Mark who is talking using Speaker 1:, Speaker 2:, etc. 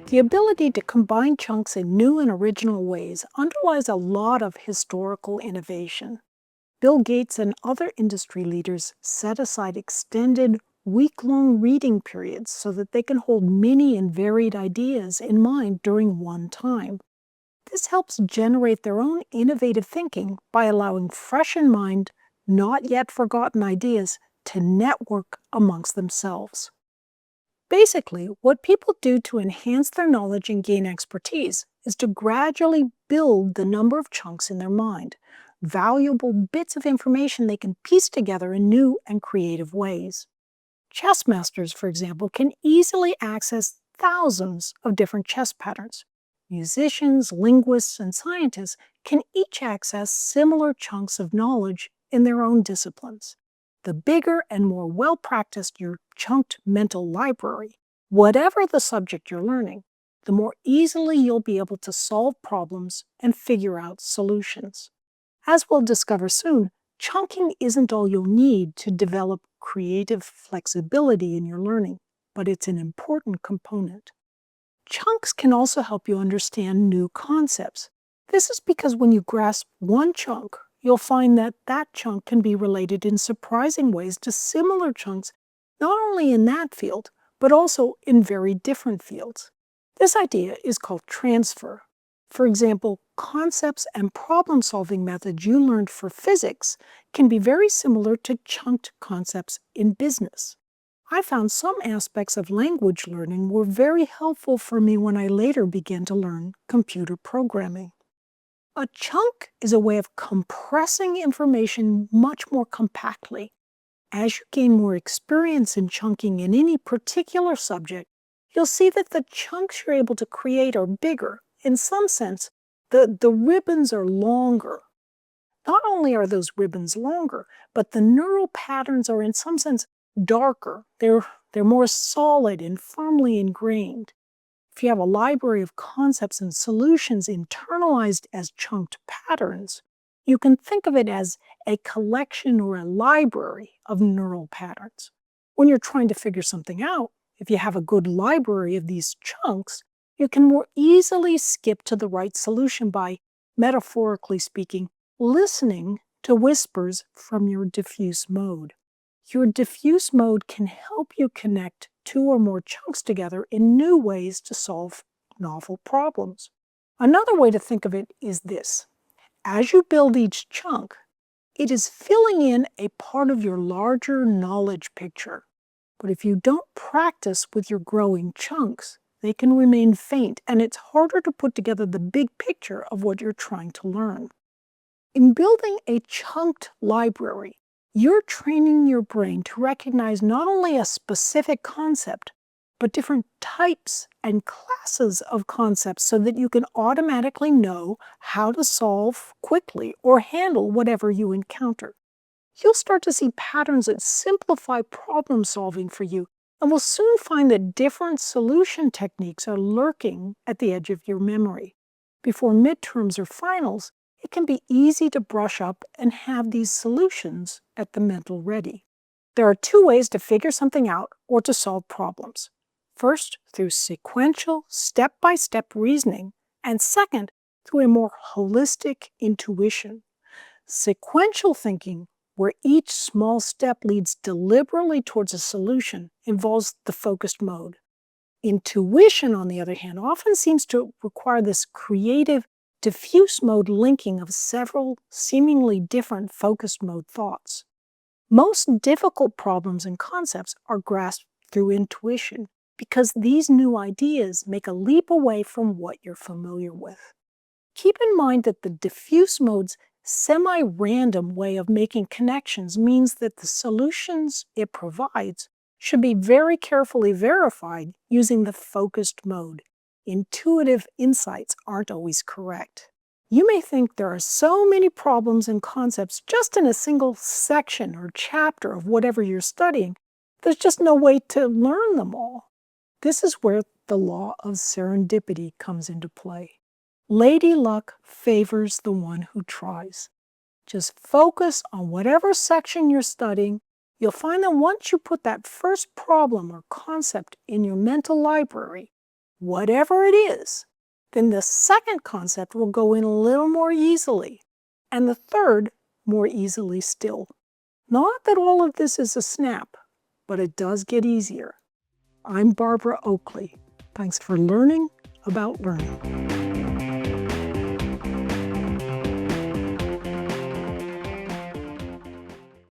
Speaker 1: The ability to combine chunks in new and original ways underlies a lot of historical innovation. Bill Gates and other industry leaders set aside extended, week-long reading periods so that they can hold many and varied ideas in mind during one time. This helps generate their own innovative thinking by allowing fresh in mind, not yet forgotten ideas to network amongst themselves. Basically, what people do to enhance their knowledge and gain expertise is to gradually build the number of chunks in their mind, valuable bits of information they can piece together in new and creative ways. Chess masters, for example, can easily access thousands of different chess patterns. Musicians, linguists, and scientists can each access similar chunks of knowledge in their own disciplines. The bigger and more well-practiced your chunked mental library, whatever the subject you're learning, the more easily you'll be able to solve problems and figure out solutions. As we'll discover soon, chunking isn't all you'll need to develop creative flexibility in your learning, but it's an important component. Chunks can also help you understand new concepts. This is because when you grasp one chunk, you'll find that that chunk can be related in surprising ways to similar chunks, not only in that field, but also in very different fields. This idea is called transfer. For example, concepts and problem-solving methods you learned for physics can be very similar to chunked concepts in business. I found some aspects of language learning were very helpful for me when I later began to learn computer programming. A chunk is a way of compressing information much more compactly. As you gain more experience in chunking in any particular subject, you'll see that the chunks you're able to create are bigger. In some sense, the ribbons are longer. Not only are those ribbons longer, but the neural patterns are in some sense darker. They're more solid and firmly ingrained. If you have a library of concepts and solutions internalized as chunked patterns, you can think of it as a collection or a library of neural patterns. When you're trying to figure something out, if you have a good library of these chunks, you can more easily skip to the right solution by, metaphorically speaking, listening to whispers from your diffuse mode. Your diffuse mode can help you connect two or more chunks together in new ways to solve novel problems. Another way to think of it is this. As you build each chunk, it is filling in a part of your larger knowledge picture. But if you don't practice with your growing chunks, they can remain faint, and it's harder to put together the big picture of what you're trying to learn. In building a chunked library, you're training your brain to recognize not only a specific concept, but different types and classes of concepts so that you can automatically know how to solve quickly or handle whatever you encounter. You'll start to see patterns that simplify problem solving for you, and will soon find that different solution techniques are lurking at the edge of your memory. Before midterms or finals, it can be easy to brush up and have these solutions at the mental ready. There are two ways to figure something out or to solve problems. First, through sequential, step-by-step reasoning, and second, through a more holistic intuition. Sequential thinking, where each small step leads deliberately towards a solution, involves the focused mode. Intuition, on the other hand, often seems to require this creative, diffuse mode linking of several seemingly different focused mode thoughts. Most difficult problems and concepts are grasped through intuition because these new ideas make a leap away from what you're familiar with. Keep in mind that the diffuse mode's semi-random way of making connections means that the solutions it provides should be very carefully verified using the focused mode. Intuitive insights aren't always correct. You may think there are so many problems and concepts just in a single section or chapter of whatever you're studying, there's just no way to learn them all. This is where the law of serendipity comes into play. Lady Luck favors the one who tries. Just focus on whatever section you're studying. You'll find that once you put that first problem or concept in your mental library, whatever it is, then the second concept will go in a little more easily, and the third more easily still. Not that all of this is a snap, but it does get easier. I'm Barbara Oakley. Thanks for learning about learning.